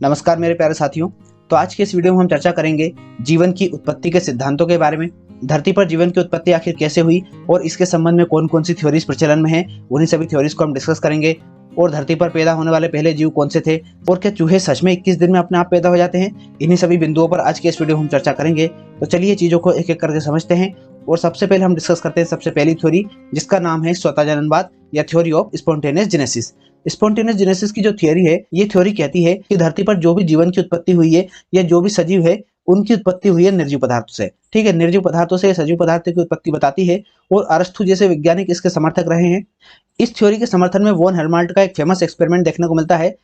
नमस्कार मेरे प्यारे साथियों। तो आज के इस वीडियो में हम चर्चा करेंगे जीवन की उत्पत्ति के सिद्धांतों के बारे में। धरती पर जीवन की उत्पत्ति आखिर कैसे हुई और इसके संबंध में कौन कौन सी थ्योरीज प्रचलन में हैं, उन्हीं सभी थ्योरीज को हम डिस्कस करेंगे। और धरती पर पैदा होने वाले पहले जीव कौन से थे और क्या चूहे सच में 21 दिन में अपने आप पैदा हो जाते हैं, इन्हीं सभी बिंदुओं पर आज के इस वीडियो में हम चर्चा करेंगे। तो चलिए चीज़ों को एक एक करके समझते हैं। और सबसे पहले हम डिस्कस करते हैं सबसे पहली थ्योरी, जिसका नाम है स्वतः जननवाद या theory of spontaneous genesis. Spontaneous genesis की जो थ्योरी है, ये थ्योरी कहती है कि धरती पर जो भी जीवन की उत्पत्ति हुई है या जो भी सजीव है, उनकी उत्पत्ति हुई है निर्जीव पदार्थों से। ठीक है, निर्जीव पदार्थों से सजीव पदार्थों की उत्पत्ति बताती है और अरस्तु जैसे वैज्ञानिक इसके समर्थक रहे हैं। इस थ्योरी के समर्थन में वॉन हेल्महोल्ट्ज का एक फेमस एक्सपेरिमेंट देखने को मिलता है।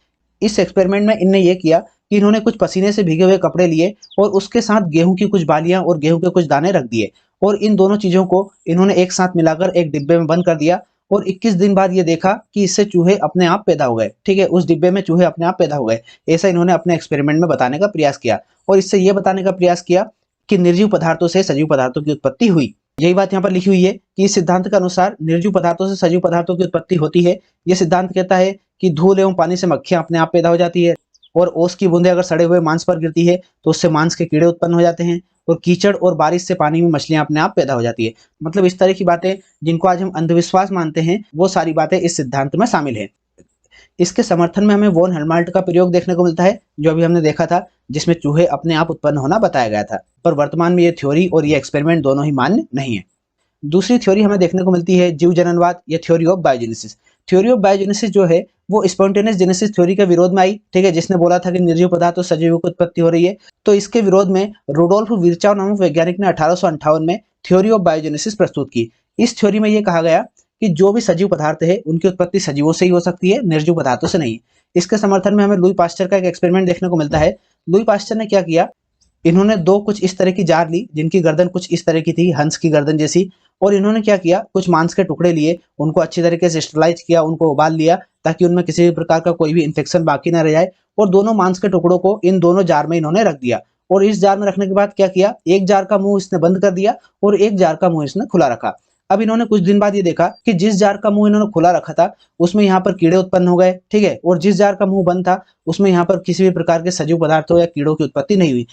इस एक्सपेरिमेंट में इनने ये किया कि इन्होंने कुछ पसीने से भीगे हुए कपड़े लिए और उसके साथ गेहूं की कुछ बालियां और गेहूं के कुछ दाने रख दिए और इन दोनों चीजों को इन्होंने एक साथ मिलाकर एक डिब्बे में बंद कर दिया। और 21 दिन बाद ये देखा कि इससे चूहे अपने आप पैदा हो गए। ठीक है, उस डिब्बे में चूहे अपने आप पैदा हो गए। ऐसा इन्होंने अपने एक्सपेरिमेंट में बताने का प्रयास किया और इससे यह बताने का प्रयास किया कि निर्जीव पदार्थों से सजीव पदार्थों की उत्पत्ति हुई। यही बात यहाँ पर लिखी हुई है कि इस सिद्धांत के अनुसार निर्जीव पदार्थों से सजीव पदार्थों की उत्पत्ति होती है। यह सिद्धांत कहता है कि धूल एवं पानी से मक्खियां अपने आप पैदा हो जाती है और ओस की बूंदें अगर सड़े हुए मांस पर गिरती है तो उससे मांस के कीड़े उत्पन्न हो जाते हैं और कीचड़ और बारिश से पानी में मछलियां अपने आप पैदा हो जाती है। मतलब इस तरह की बातें जिनको आज हम अंधविश्वास मानते हैं, वो सारी बातें इस सिद्धांत में शामिल है। इसके समर्थन में हमें वॉन हेल्महोल्ट्ज का प्रयोग देखने को मिलता है, जो अभी हमने देखा था, जिसमें चूहे अपने आप उत्पन्न होना बताया गया था। पर वर्तमान में ये थ्योरी और ये एक्सपेरिमेंट दोनों ही मान्य नहीं है। दूसरी थ्योरी हमें देखने को मिलती है जीव जननवाद या theory of biogenesis. Theory of biogenesis जो है वो स्पॉन्टेनियस जेनेसिस थ्योरी के विरोध में आई। ठीक है, जिसने बोला था कि निर्जीव पदार्थ और सजीवों की उत्पत्ति हो रही है। तो इसके विरोध में रुडोल्फ विर्चाव नामक वैज्ञानिक ने 1858 में थ्योरी ऑफ बायोजेनेसिस प्रस्तुत की। इस थ्योरी में यह कहा गया कि जो भी सजीव पदार्थ है उनकी उत्पत्ति सजीवों से ही हो सकती है, निर्जीव पदार्थों से नहीं। इसके समर्थन में हमें लुई पास्चर का एक एक्सपेरिमेंट देखने को मिलता है। लुई पास्चर ने क्या किया, इन्होंने दो कुछ इस तरह की जार ली जिनकी गर्दन कुछ इस तरह की थी, हंस की गर्दन जैसी। और इन्होंने क्या किया, कुछ मांस के टुकड़े लिए, उनको अच्छी तरीके से स्टरलाइज किया, उनको उबाल लिया ताकि उनमें किसी भी प्रकार का कोई भी इन्फेक्शन बाकी न रह जाए। और दोनों मांस के टुकड़ों को इन दोनों जार में इन्होंने रख दिया। और इस जार में रखने के बाद क्या किया, एक जार का मुंह इसने बंद कर दिया और एक जार का मुंह इसने खुला रखा। अब इन्होंने कुछ दिन बाद ये देखा कि जिस जार का मुंह इन्होंने खुला रखा था उसमें यहाँ पर कीड़े उत्पन्न हो गए। ठीक है, और जिस जार का मुंह बंद था उसमें यहाँ पर किसी भी प्रकार के सजीव पदार्थों या कीड़ों की उत्पत्ति नहीं हुई।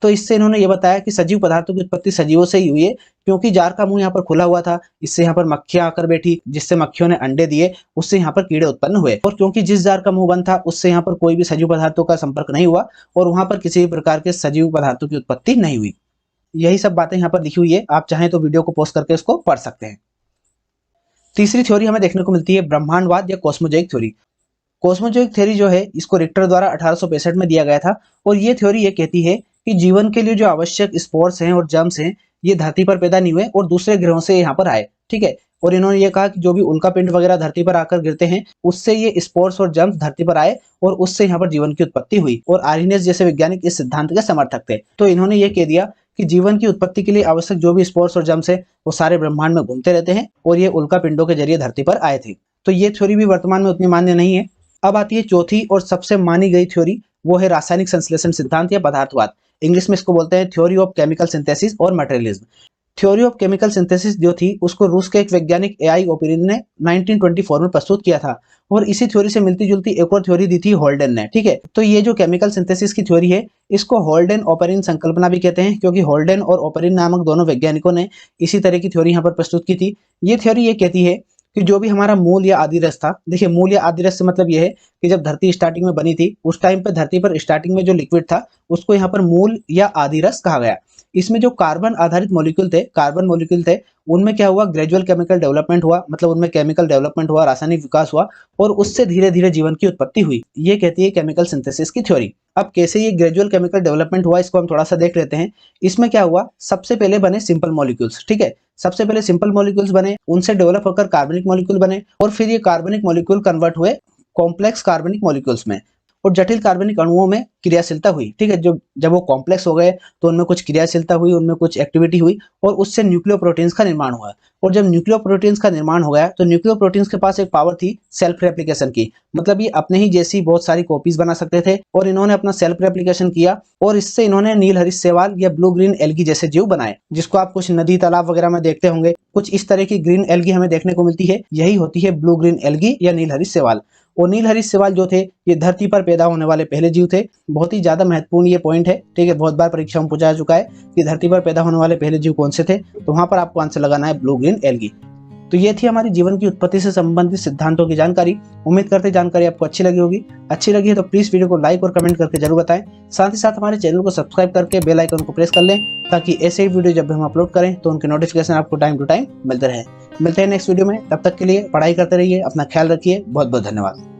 तो इससे इन्होंने ये बताया कि सजीव पदार्थों की उत्पत्ति सजीवों से ही हुई है, क्योंकि जार का मुंह यहाँ पर खुला हुआ था, इससे यहाँ पर मक्खियां आकर बैठी, जिससे मक्खियों ने अंडे दिए, उससे यहाँ पर कीड़े उत्पन्न हुए। और क्योंकि जिस जार का मुंह बंद था उससे यहाँ पर कोई भी सजीव पदार्थों का संपर्क नहीं हुआ और वहां पर किसी भी प्रकार के सजीव पदार्थों की उत्पत्ति नहीं हुई। यही सब बातें यहाँ पर लिखी हुई है, आप चाहें तो वीडियो को पॉज करके इसको पढ़ सकते हैं। तीसरी थ्योरी हमें देखने को मिलती है ब्रह्मांडवाद या कॉस्मोजोइक थ्योरी। कॉस्मोजोइक थ्योरी जो है इसको रिक्टर द्वारा 1865 में दिया गया था और ये थ्योरी ये कहती है कि जीवन के लिए जो आवश्यक स्पोर्स हैं और जर्म्स हैं, ये धरती पर पैदा नहीं हुए और दूसरे ग्रहों से यहाँ पर आए। ठीक है, और इन्होंने ये कहा कि जो भी उल्का पिंड वगैरह धरती पर आकर गिरते हैं उससे ये स्पोर्स और जर्म्स धरती पर आए और उससे यहाँ पर जीवन की उत्पत्ति हुई। और आर्यनियस जैसे वैज्ञानिक इस सिद्धांत के समर्थक थे। तो इन्होंने ये कह दिया कि जीवन की उत्पत्ति के लिए आवश्यक जो भी स्पोर्स और जर्म्स है वो सारे ब्रह्मांड में घूमते रहते हैं और ये उल्का पिंडों के जरिए धरती पर आए थे। तो ये थ्योरी भी वर्तमान में उतनी मान्य नहीं है। अब आती है चौथी और सबसे मानी गई थ्योरी, वो है रासायनिक संश्लेषण सिद्धांत या पदार्थवाद। इंग्लिश में इसको बोलते हैं थ्योरी ऑफ केमिकल सिंथेसिस और materialism. Theory of chemical synthesis जो थी उसको रूस के एक वैज्ञानिक एआई ओपेरिन ने 1924 में प्रस्तुत किया था और इसी थ्योरी से मिलती जुलती एक और थ्योरी दी थी होल्डेन ने। ठीक है, तो ये जो केमिकल सिंथेसिस की थ्योरी है इसको होल्डेन ओपेरिन संकल्पना भी कहते हैं, क्योंकि होल्डेन और ओपेरिन नामक दोनों वैज्ञानिकों ने इसी तरह की थ्योरी यहाँ पर प्रस्तुत की थी। ये थ्योरी ये कहती है कि जो भी हमारा मूल या आदि रस था, देखिए मूल या आदि रस से मतलब ये है कि जब धरती स्टार्टिंग में बनी थी उस टाइम पे धरती पर स्टार्टिंग में जो लिक्विड था उसको यहाँ पर मूल या आदि रस कहा गया। इसमें जो कार्बन आधारित मॉलिक्यूल थे उनमें क्या हुआ, ग्रेजुअल केमिकल डेवलपमेंट हुआ, मतलब उनमें केमिकल डेवलपमेंट हुआ, रासायनिक विकास हुआ और उससे धीरे धीरे जीवन की उत्पत्ति हुई। ये कहती है केमिकल सिंथेसिस की थ्योरी। अब कैसे ये ग्रेजुअल केमिकल डेवलपमेंट हुआ इसको हम थोड़ा सा देख लेते हैं। इसमें क्या हुआ, सबसे पहले बने सिंपल मॉलिक्यूल्स। ठीक है, सबसे पहले सिंपल मॉलिक्यूल्स बने, उनसे डेवलप होकर कार्बनिक मॉलिक्यूल बने और फिर ये कार्बनिक मॉलिक्यूल कन्वर्ट हुए कॉम्प्लेक्स कार्बनिक मॉलिक्यूल्स में और जटिल कार्बनिक अणुओं में क्रियाशीलता हुई। ठीक है, जब वो कॉम्प्लेक्स हो गए तो उनमें कुछ क्रियाशीलता हुई, उनमें कुछ एक्टिविटी हुई और उससे न्यूक्लियोप्रोटीन्स का निर्माण हुआ। और जब न्यूक्लियोप्रोटीन्स का निर्माण हो गया तो न्यूक्लियोप्रोटीन्स के पास एक पावर थी सेल्फ रेप्लिकेशन की, मतलब ये अपने ही जैसी बहुत सारी कॉपीज बना सकते थे और इन्होंने अपना सेल्फ रेप्लिकेशन किया और इससे इन्होंने नील हरित शैवाल या ब्लू ग्रीन एल्गी जैसे जीव बनाए, जिसको आप कुछ नदी तालाब वगैरह में देखते होंगे। कुछ इस तरह की ग्रीन एल्गी हमें देखने को मिलती है, यही होती है ब्लू ग्रीन एल्गी या नील हरित शैवाल। और नील हरीश सवाल जो थे ये धरती पर पैदा होने वाले पहले जीव थे। बहुत ही ज्यादा महत्वपूर्ण ये पॉइंट है, ठीक है, बहुत बार परीक्षा में पूछा जा चुका है कि धरती पर पैदा होने वाले पहले जीव कौन से थे, तो वहां पर आपको आंसर लगाना है ब्लू ग्रीन एल्गी। तो ये थी हमारी जीवन की उत्पत्ति से संबंधित सिद्धांतों की जानकारी। उम्मीद करते जानकारी आपको अच्छी लगी होगी। अच्छी लगी है तो प्लीज वीडियो को लाइक और कमेंट करके जरूर बताएं। साथ ही साथ हमारे चैनल को सब्सक्राइब करके बेल आइकन को प्रेस कर लें ताकि ऐसे ही वीडियो जब भी हम अपलोड करें तो उनके नोटिफिकेशन आपको टाइम टू टाइम मिलते रहे। मिलते हैं नेक्स्ट वीडियो में, तब तक के लिए पढ़ाई करते रहिए, अपना ख्याल रखिए। बहुत बहुत धन्यवाद।